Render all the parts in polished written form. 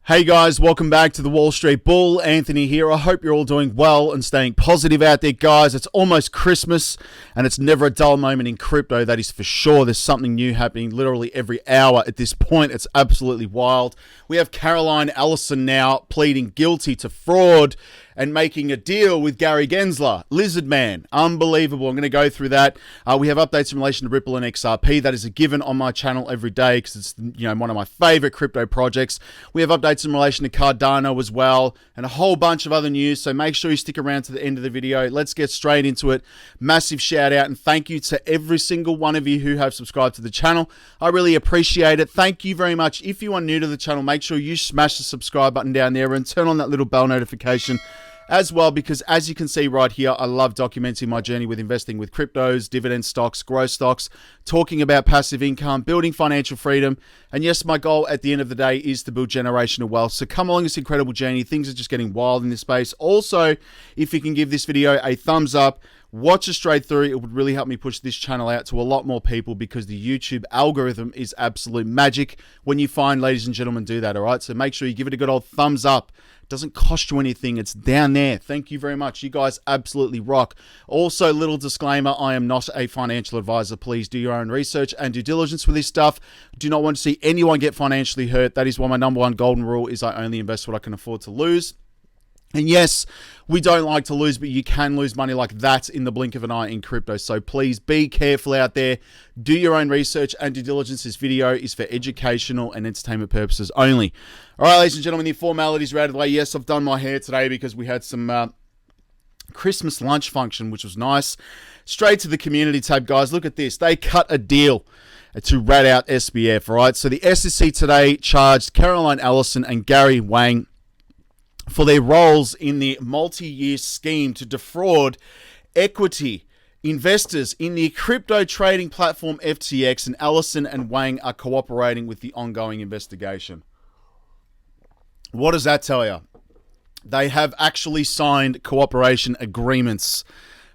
Hey guys, welcome back to the Wall Street Bull. Anthony here. I hope you're all doing well and staying positive out there, guys. It's almost Christmas and it's never a dull moment in crypto, that is for sure. There's something new happening literally every hour at this point. It's absolutely wild. We have Caroline Ellison now pleading guilty to fraud and making a deal with Gary Gensler, Lizard Man. Unbelievable. I'm going to go through that. We have updates in relation to Ripple and XRP. That is a given on my channel every day because it's one of my favorite crypto projects. We have updates in relation to Cardano as well and a whole bunch of other news. So make sure you stick around to the end of the video. Let's get straight into it. Massive shout out and thank you to every single one of you who have subscribed to the channel. I really appreciate it. Thank you very much. If you are new to the channel, make sure you smash the subscribe button down there and turn on that little bell notification as well, because as you can see right here, I love documenting my journey with investing with cryptos, dividend stocks, growth stocks, talking about passive income, building financial freedom. And yes, my goal at the end of the day is to build generational wealth. So come along this incredible journey. Things are just getting wild in this space. Also, if you can give this video a thumbs up, watch it straight through. It would really help me push this channel out to a lot more people because the YouTube algorithm is absolute magic when you find, ladies and gentlemen, do that, all right? So make sure you give it a good old thumbs up. It doesn't cost you anything. It's down there. Thank you very much. You guys absolutely rock. Also, little disclaimer, I am not a financial advisor. Please do your own research and due diligence with this stuff. Do not want to see anyone get financially hurt. That is why my number one golden rule is I only invest what I can afford to lose. And yes, we don't like to lose, but you can lose money like that in the blink of an eye in crypto. So please be careful out there. Do your own research and due diligence. This video is for educational and entertainment purposes only. All right, ladies and gentlemen, the formalities are out of the way. Yes, I've done my hair today because we had some Christmas lunch function, which was nice. Straight to the community tab, guys. Look at this. They cut a deal to rat out SBF, all right? So the SEC today charged Caroline Ellison and Gary Wang for their roles in the multi-year scheme to defraud equity investors in the crypto trading platform FTX, and Ellison and Wang are cooperating with the ongoing investigation. What does that tell you? They have actually signed cooperation agreements,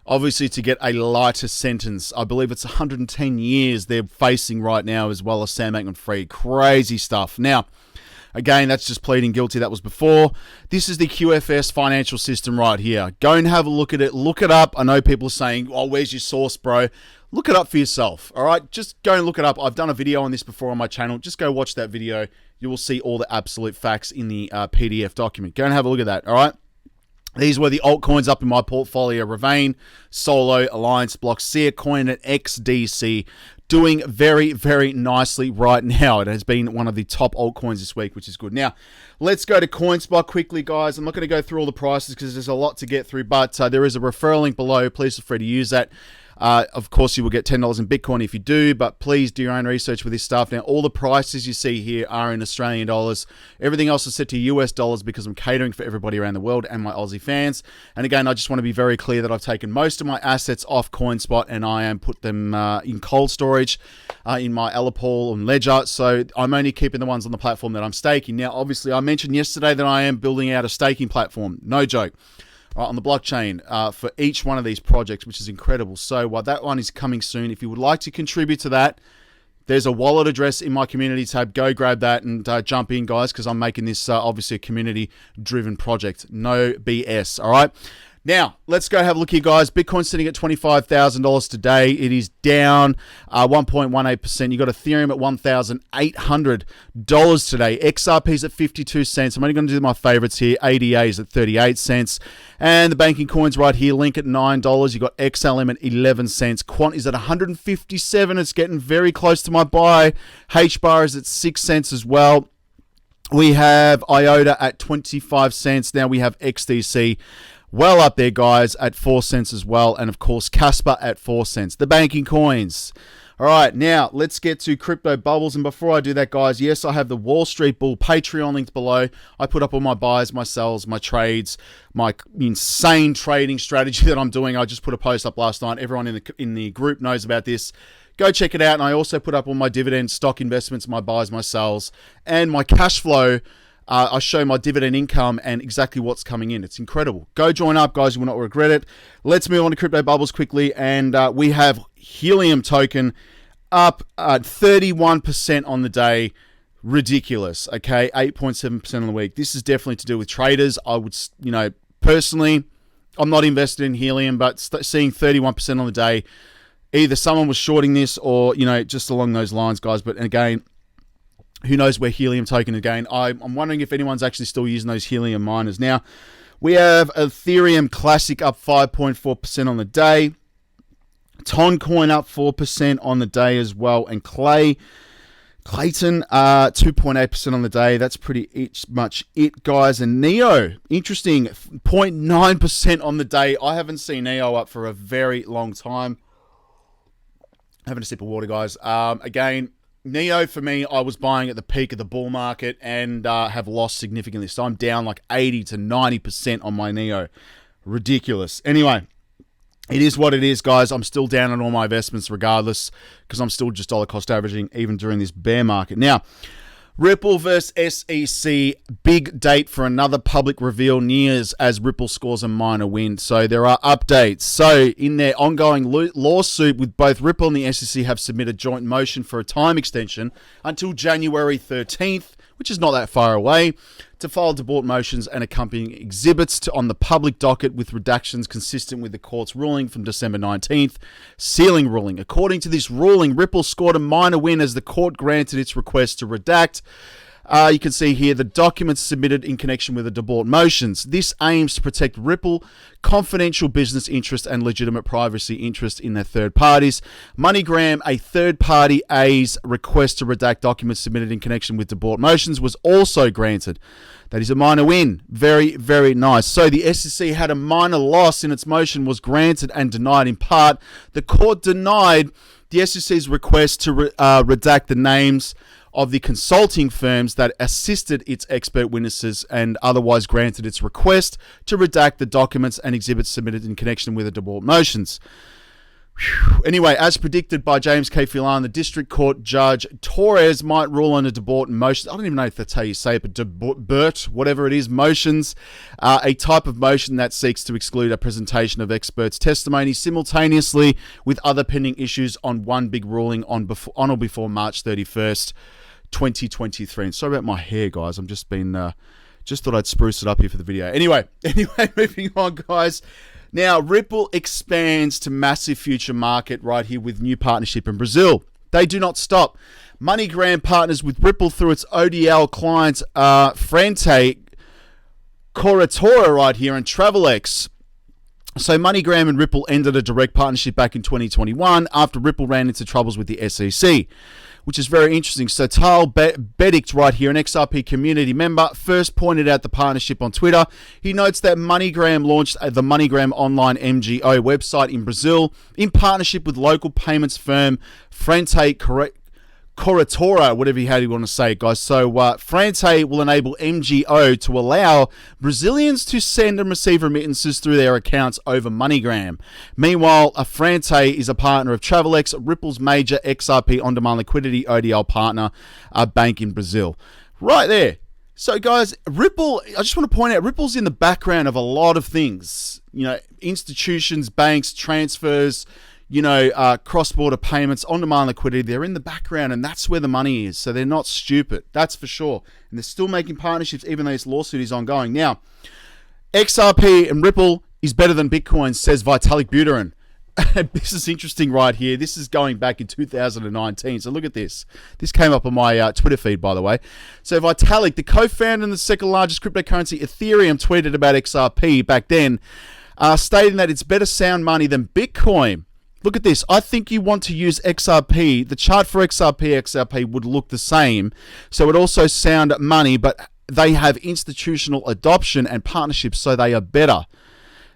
obviously to get a lighter sentence. I believe it's 110 years they're facing right now, as well as Sam Bankman-Fried. Crazy stuff. Now, again, that's just pleading guilty. That was before. This is the QFS financial system right here. Go and have a look at it. Look it up. I know people are saying, oh, where's your source, bro? Look it up for yourself, all right? Just go and look it up. I've done a video on this before on my channel. Just go watch that video. You will see all the absolute facts in the PDF document. Go and have a look at that, all right? These were the altcoins up in my portfolio: Ravane, Solo, Alliance, Block, Coin, and XDC. Doing very, very nicely right now. It has been one of the top altcoins this week, which is good. Now, let's go to CoinSpot quickly, guys. I'm not going to go through all the prices because there's a lot to get through, but there is a referral link below. Please feel free to use that. Of course, you will get $10 in Bitcoin if you do, but please do your own research with this stuff. Now, all the prices you see here are in Australian dollars. Everything else is set to US dollars because I'm catering for everybody around the world and my Aussie fans. And again, I just want to be very clear that I've taken most of my assets off CoinSpot and I am put them in cold storage in my Ellipal and Ledger. So I'm only keeping the ones on the platform that I'm staking. Now, obviously, I mentioned yesterday that I am building out a staking platform. No joke. On the blockchain for each one of these projects, which is incredible. So that one is coming soon. If you would like to contribute to that, there's a wallet address in my community tab. Go grab that and jump in, guys, because I'm making this obviously a community-driven project. No BS, all right? Now, let's go have a look here, guys. Bitcoin sitting at $25,000 today. It is down 1.18%. You got Ethereum at $1,800 today. XRP's at 52 cents. I'm only going to do my favorites here. ADA is at 38 cents. And the banking coins right here, Link at $9. You got XLM at 11 cents. Quant is at 157. It's getting very close to my buy. HBAR is at 6 cents as well. We have IOTA at 25 cents. Now we have XDC well up there, guys, at 4 cents as well. And, of course, Casper at 4 cents. The banking coins. All right, now let's get to crypto bubbles. And before I do that, guys, yes, I have the Wall Street Bull Patreon linked below. I put up all my buys, my sells, my trades, my insane trading strategy that I'm doing. I just put a post up last night. Everyone in the group knows about this. Go check it out. And I also put up all my dividend stock investments, my buys, my sells, and my cash flow. I show my dividend income and exactly what's coming in. It's incredible. Go join up, guys. You will not regret it. Let's move on to crypto bubbles quickly. And we have Helium token up at 31% on the day. Ridiculous. Okay, 8.7% on the week. This is definitely to do with traders. I would, personally, I'm not invested in helium, but seeing 31% on the day, either someone was shorting this or, just along those lines, guys. But again, who knows where helium token again. I'm wondering if anyone's actually still using those helium miners. Now, we have Ethereum Classic up 5.4% on the day. THAN coin up 4% on the day as well. And Clayton, 2.8% on the day. That's pretty much it, guys. And Neo, interesting, 0.9% on the day. I haven't seen Neo up for a very long time. Having a sip of water, guys. Again, Neo, for me, I was buying at the peak of the bull market and have lost significantly. So I'm down like 80 to 90% on my Neo. Ridiculous. Anyway, it is what it is, guys. I'm still down on all my investments regardless because I'm still just dollar cost averaging even during this bear market. Now, Ripple versus SEC, big date for another public reveal nears as Ripple scores a minor win. So there are updates. So in their ongoing lawsuit with both Ripple and the SEC have submitted joint motion for a time extension until January 13th, which is not that far away, to file debauch motions and accompanying exhibits on the public docket with redactions consistent with the court's ruling from December 19th, sealing ruling. According to this ruling, Ripple scored a minor win as the court granted its request to redact. You can see here the documents submitted in connection with the debauch motions. This aims to protect Ripple confidential business interest and legitimate privacy interest in their third parties. MoneyGram, a third party A's request to redact documents submitted in connection with debauch motions, was also granted. That is a minor win. Very, very nice. So the SEC had a minor loss in its motion, was granted and denied in part. The court denied the SEC's request to redact the names of the consulting firms that assisted its expert witnesses and otherwise granted its request to redact the documents and exhibits submitted in connection with the debauch motions. Anyway, as predicted by James K. Phelan, the District Court Judge Torres might rule on a debauch motion. I don't even know if that's how you say it, but debauch, whatever it is, motions, a type of motion that seeks to exclude a presentation of experts' testimony simultaneously with other pending issues on one big ruling on or before March 31st, 2023. And sorry about my hair, guys. I'm just thought I'd spruce it up here for the video. Anyway, moving on, guys. Now, Ripple expands to massive future market right here with new partnership in Brazil. They do not stop. MoneyGram partners with Ripple through its ODL clients, Frente, Corretora right here, and Travelex. So MoneyGram and Ripple ended a direct partnership back in 2021 after Ripple ran into troubles with the SEC, which is very interesting. So Tal Bedict right here, an XRP community member, first pointed out the partnership on Twitter. He notes that MoneyGram launched the MoneyGram online MGO website in Brazil in partnership with local payments firm Frente Corretora, whatever how you want to say it, guys. So Frente will enable MGO to allow Brazilians to send and receive remittances through their accounts over MoneyGram. Meanwhile, Frente is a partner of Travelex, Ripple's major XRP on-demand liquidity ODL partner, a bank in Brazil. Right there. So, guys, Ripple, I just want to point out, Ripple's in the background of a lot of things. Institutions, banks, transfers, cross-border payments, on-demand liquidity, they're in the background, and that's where the money is. So they're not stupid, that's for sure. And they're still making partnerships, even though this lawsuit is ongoing. Now, XRP and Ripple is better than Bitcoin, says Vitalik Buterin. This is interesting right here. This is going back in 2019. So look at this. This came up on my Twitter feed, by the way. So Vitalik, the co-founder and the second largest cryptocurrency, Ethereum, tweeted about XRP back then, stating that it's better sound money than Bitcoin. Look at this. I think you want to use XRP. The chart for XRP would look the same. So it also sound money, but they have institutional adoption and partnerships, so they are better.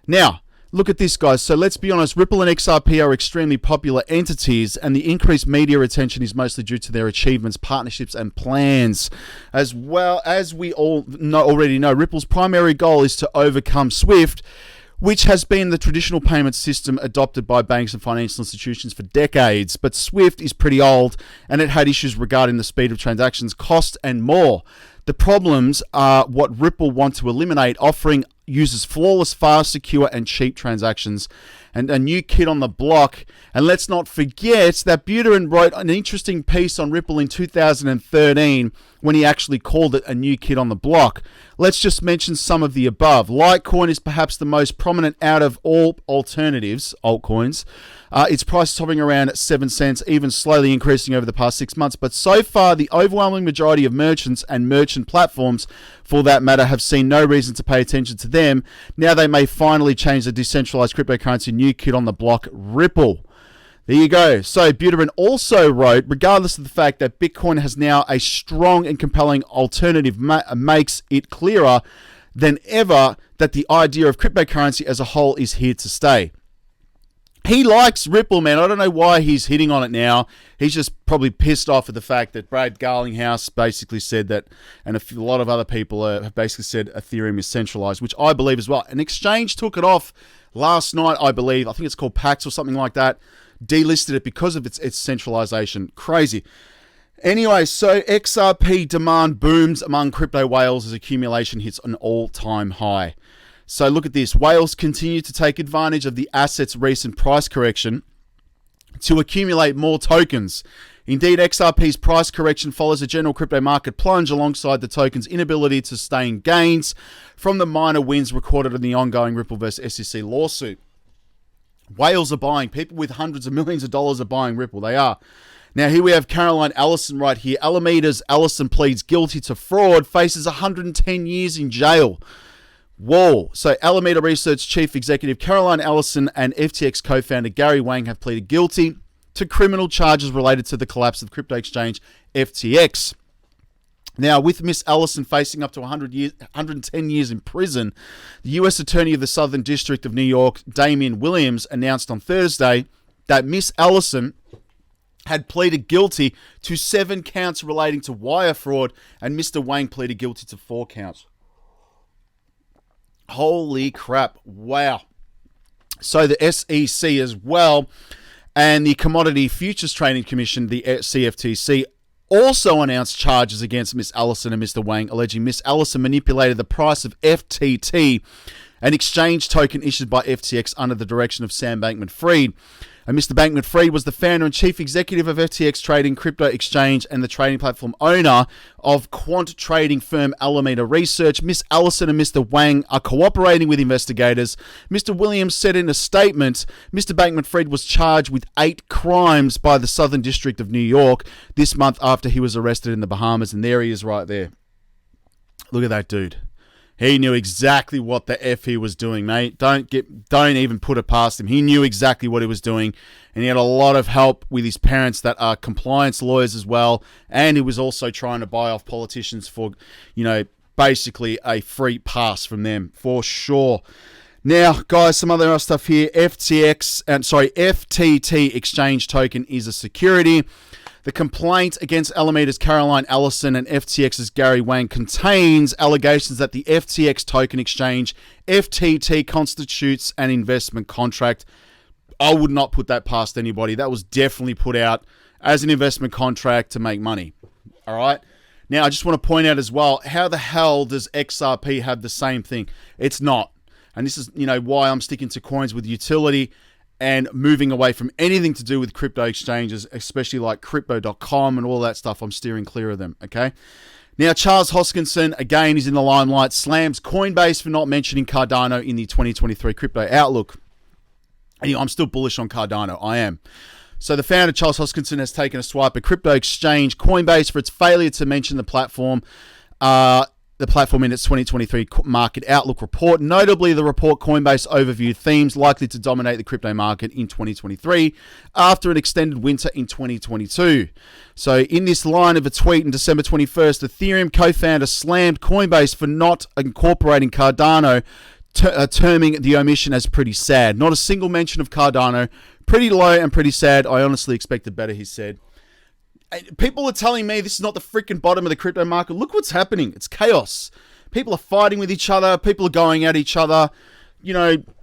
Now, look at this, guys. So let's be honest. Ripple and XRP are extremely popular entities, and the increased media attention is mostly due to their achievements, partnerships, and plans. As well as we all already know, Ripple's primary goal is to overcome SWIFT, which has been the traditional payment system adopted by banks and financial institutions for decades. But SWIFT is pretty old, and it had issues regarding the speed of transactions, cost, and more. The problems are what Ripple want to eliminate, offering users flawless, fast, secure, and cheap transactions. and a new kid on the block. And let's not forget that Buterin wrote an interesting piece on Ripple in 2013 when he actually called it a new kid on the block. Let's just mention some of the above. Litecoin is perhaps the most prominent out of all alternatives, altcoins. Its price is hovering around 7 cents, even slowly increasing over the past 6 months. But so far, the overwhelming majority of merchants and merchant platforms, for that matter, have seen no reason to pay attention to them. Now they may finally change the decentralized cryptocurrency new kid on the block, Ripple. There you go. So Buterin also wrote, regardless of the fact that Bitcoin has now a strong and compelling alternative, makes it clearer than ever that the idea of cryptocurrency as a whole is here to stay. He likes Ripple, man. I don't know why he's hitting on it now. He's just probably pissed off at the fact that Brad Garlinghouse basically said that, and a lot of other people have basically said Ethereum is centralized, which I believe as well. An exchange took it off last night, I believe. I think it's called Pax or something like that. Delisted it because of its centralization. Crazy. Anyway, so XRP demand booms among crypto whales as accumulation hits an all-time high. So look at this. Whales continue to take advantage of the asset's recent price correction to accumulate more tokens. Indeed, XRP's price correction follows a general crypto market plunge alongside the token's inability to sustain gains from the minor wins recorded in the ongoing Ripple vs. SEC lawsuit. Whales are buying. People with hundreds of millions of dollars are buying Ripple. They are. Now, here we have Caroline Ellison right here. Alameda's Ellison pleads guilty to fraud, faces 110 years in jail. Whoa. So Alameda Research Chief Executive Caroline Ellison and FTX co-founder Gary Wang have pleaded guilty to criminal charges related to the collapse of the crypto exchange FTX. Now, with Miss Ellison facing up to 110 years in prison, the U.S. Attorney of the Southern District of New York, Damian Williams, announced on Thursday that Miss Ellison had pleaded guilty to 7 counts relating to wire fraud, and Mr. Wang pleaded guilty to 4 counts. Holy crap. Wow. So the SEC as well and the Commodity Futures Trading Commission, the CFTC, also announced charges against Miss Ellison and Mr. Wang, alleging Miss Ellison manipulated the price of FTT, an exchange token issued by FTX under the direction of Sam Bankman-Fried. And Mr. Bankman-Fried was the founder and chief executive of FTX Trading Crypto Exchange and the trading platform owner of quant trading firm Alameda Research. Miss Ellison and Mr. Wang are cooperating with investigators. Mr. Williams said in a statement, Mr. Bankman-Fried was charged with 8 crimes by the Southern District of New York this month after he was arrested in the Bahamas. And there he is right there. Look at that dude. He knew exactly what the F he was doing, mate. Don't even put it past him. He knew exactly what he was doing, and he had a lot of help with his parents that are compliance lawyers as well, and he was also trying to buy off politicians for, basically a free pass from them, for sure. Now, guys, some other stuff here. FTT exchange token is a security. The complaint against Alameda's Caroline Ellison and FTX's Gary Wang contains allegations that the FTX token exchange, FTT, constitutes an investment contract. I would not put that past anybody. That was definitely put out as an investment contract to make money. All right? Now, I just want to point out as well, how the hell does XRP have the same thing? It's not. And this is, why I'm sticking to coins with utility and moving away from anything to do with crypto exchanges, especially like crypto.com and all that stuff. I'm steering clear of them, okay? Now, Charles Hoskinson, again, is in the limelight, slams Coinbase for not mentioning Cardano in the 2023 crypto outlook. Anyway, I'm still bullish on Cardano. I am. So the founder, Charles Hoskinson, has taken a swipe at crypto exchange Coinbase for its failure to mention the platform in its 2023 market outlook report. Notably, the report Coinbase overviewed themes likely to dominate the crypto market in 2023 after an extended winter in 2022. So in this line of a tweet on December 21st, Ethereum co-founder slammed Coinbase for not incorporating Cardano, terming the omission as pretty sad. Not a single mention of Cardano. Pretty low and pretty sad. I honestly expected better, he said. People are telling me this is not the freaking bottom of the crypto market. Look what's happening. It's chaos. People are fighting with each other. People are going at each other.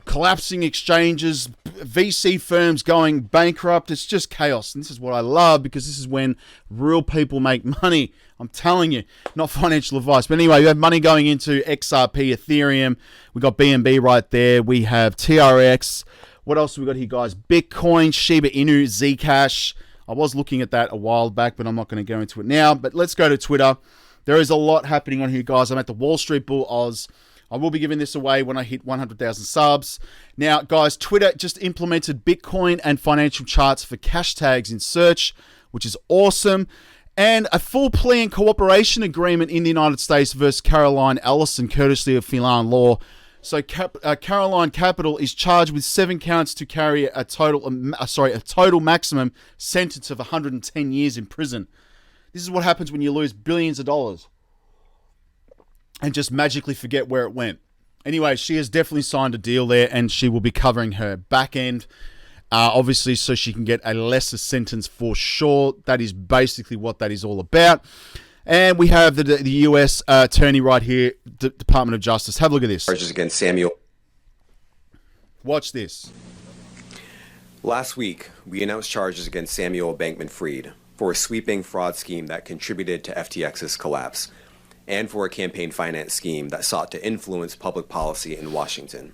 Collapsing exchanges, VC firms going bankrupt. It's just chaos. And this is what I love, because this is when real people make money. I'm telling you, not financial advice. But anyway, we have money going into XRP, Ethereum. We got BNB right there. We have TRX. What else have we got here, guys? Bitcoin, Shiba Inu, Zcash. I was looking at that a while back, but I'm not going to go into it now. But let's go to Twitter. There is a lot happening on here, guys. I'm at the Wall Street Bull Oz. I will be giving this away when I hit 100,000 subs. Now, guys, Twitter just implemented Bitcoin and financial charts for cash tags in search, which is awesome. And a full plea and cooperation agreement in the United States versus Caroline Ellison, courtesy of Phelan Law. So Caroline Capital is charged with 7 counts to carry a total maximum sentence of 110 years in prison. This is what happens when you lose billions of dollars and just magically forget where it went. Anyway, she has definitely signed a deal there, and she will be covering her back end, obviously, so she can get a lesser sentence for sure. That is basically what that is all about. And we have the U.S. attorney right here, Department of Justice. Have a look at this. Charges against Samuel. Watch this. Last week, we announced charges against Samuel Bankman-Fried for a sweeping fraud scheme that contributed to FTX's collapse, and for a campaign finance scheme that sought to influence public policy in Washington.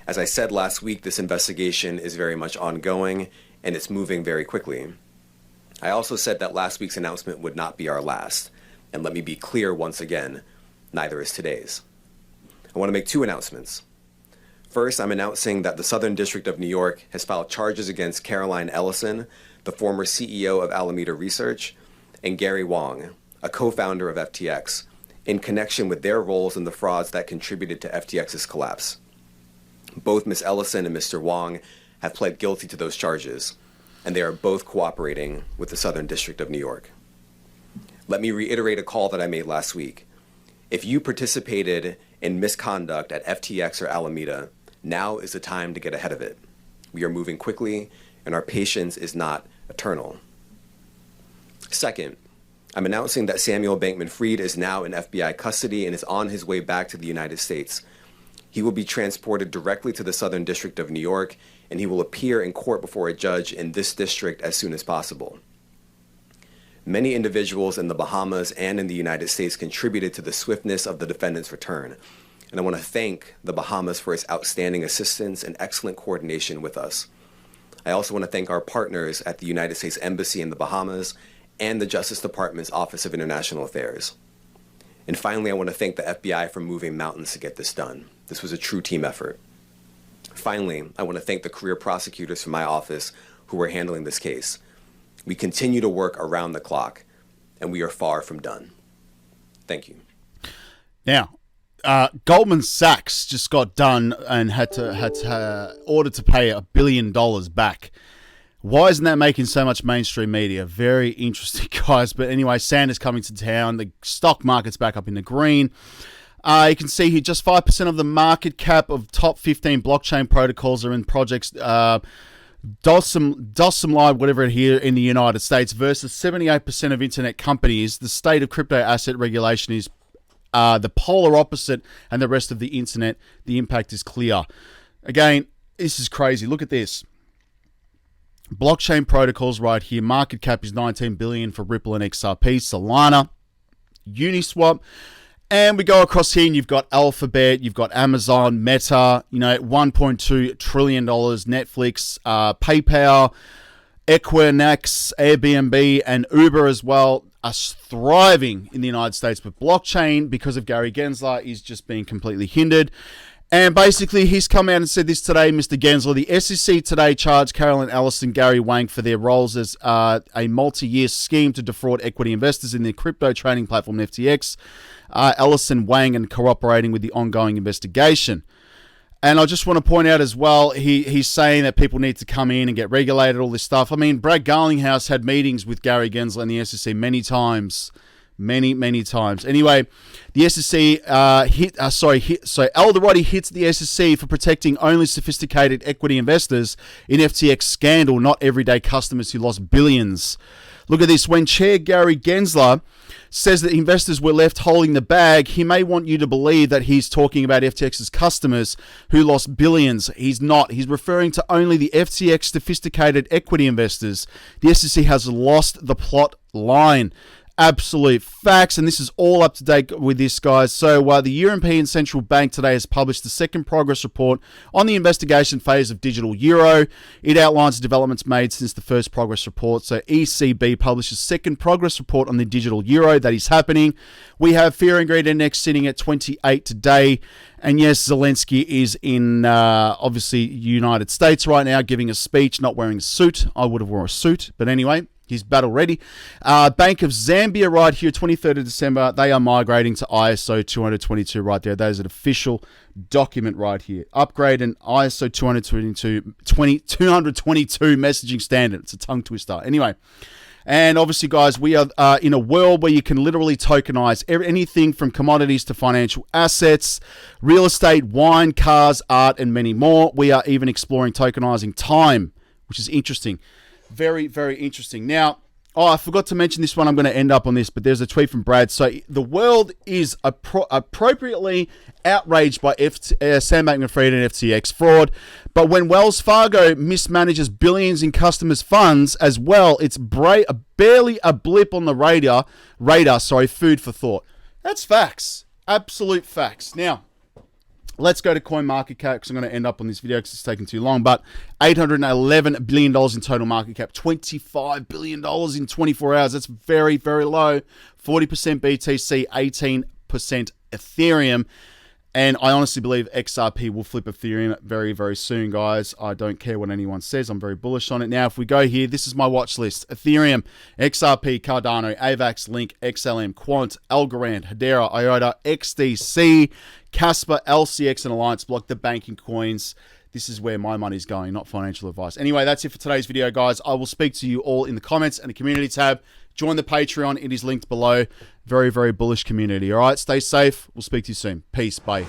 As I said last week, this investigation is very much ongoing, and it's moving very quickly. I also said that last week's announcement would not be our last, and let me be clear once again, neither is today's. I want to make 2 announcements. First, I'm announcing that the Southern District of New York has filed charges against Caroline Ellison, the former CEO of Alameda Research, and Gary Wang, a co-founder of FTX, in connection with their roles in the frauds that contributed to FTX's collapse. Both Ms. Ellison and Mr. Wang have pled guilty to those charges, and they are both cooperating with the Southern District of New York. Let me reiterate a call that I made last week. If you participated in misconduct at FTX or Alameda, now is the time to get ahead of it. We are moving quickly, and our patience is not eternal. Second, I'm announcing that Samuel Bankman-Fried is now in FBI custody and is on his way back to the United States. He will be transported directly to the Southern District of New York, and he will appear in court before a judge in this district as soon as possible. Many individuals in the Bahamas and in the United States contributed to the swiftness of the defendant's return, and I want to thank the Bahamas for its outstanding assistance and excellent coordination with us. I also want to thank our partners at the United States Embassy in the Bahamas and the Justice Department's Office of International Affairs. And finally, I want to thank the FBI for moving mountains to get this done. This was a true team effort. Finally, I want to thank the career prosecutors from my office who are handling this case. We continue to work around the clock, and we are far from done. Thank you. Now, Goldman Sachs just got done and had ordered to pay $1 billion back. Why isn't that making so much mainstream media? Very interesting, guys. But anyway, Santa's coming to town. The stock market's back up in the green. You can see here just 5% of the market cap of top 15 blockchain protocols are in projects DOSM Live, whatever here in the United States, versus 78% of internet companies. The state of crypto asset regulation is the polar opposite, and the rest of the internet, the impact is clear. Again, this is crazy. Look at this. Blockchain protocols right here. Market cap is $19 billion for Ripple and XRP, Solana, Uniswap. And we go across here and you've got Alphabet, you've got Amazon, Meta, $1.2 trillion, Netflix, PayPal, Equinix, Airbnb, and Uber as well are thriving in the United States. But blockchain, because of Gary Gensler, is just being completely hindered. And basically, he's come out and said this today, Mr. Gensler. The SEC today charged Caroline Ellison and Gary Wang for their roles as a multi-year scheme to defraud equity investors in the crypto trading platform FTX. Ellison, Wang, and cooperating with the ongoing investigation. And I just want to point out as well, he's saying that people need to come in and get regulated, all this stuff. I mean, Brad Garlinghouse had meetings with Gary Gensler and the SEC many times. Many times. Anyway, the SEC Eldorado hits the SEC for protecting only sophisticated equity investors in FTX scandal, not everyday customers who lost billions. Look at this. When Chair Gary Gensler says that investors were left holding the bag, he may want you to believe that he's talking about FTX's customers who lost billions. He's not. He's referring to only the FTX sophisticated equity investors. The SEC has lost the plot line. absolute facts, and this is all up to date with this, guys. So the European Central Bank today has published the second progress report on the investigation phase of digital euro. It outlines the developments made since the first progress report. So ECB publishes second progress report on the digital euro that is happening. We have fear and greed index sitting at 28 today. And yes, Zelensky is in, obviously, United States right now, giving a speech, not wearing a suit. I would have worn a suit, but anyway, he's battle ready. Bank of Zambia right here, 23rd of December. They are migrating to ISO 222 right there. That is an official document right here. Upgrade an ISO 222 messaging standard. It's a tongue twister. Anyway. And obviously, guys, we are in a world where you can literally tokenize anything from commodities to financial assets, real estate, wine, cars, art, and many more. We are even exploring tokenizing time, which is interesting. Very, very interesting. Now, I forgot to mention this one. I'm going to end up on this, but there's a tweet from Brad. So the world is appropriately outraged by Sam Bankman-Fried and FTX fraud. But when Wells Fargo mismanages billions in customers' funds as well, it's barely a blip on the radar. Food for thought. That's facts. Absolute facts. Now, let's go to CoinMarketCap because I'm going to end up on this video because it's taking too long. But $811 billion in total market cap, $25 billion in 24 hours. That's very, very low. 40% BTC, 18% Ethereum. And I honestly believe XRP will flip Ethereum very, very soon, guys. I don't care what anyone says. I'm very bullish on it. Now, if we go here, this is my watch list. Ethereum, XRP, Cardano, AVAX, Link, XLM, Quant, Algorand, Hedera, IOTA, XDC, Casper, LCX, and Alliance Block, the banking coins. This is where my money's going, not financial advice. Anyway, that's it for today's video, guys. I will speak to you all in the comments and the community tab. Join the Patreon. It is linked below. Very, very bullish community. All right, stay safe. We'll speak to you soon. Peace. Bye.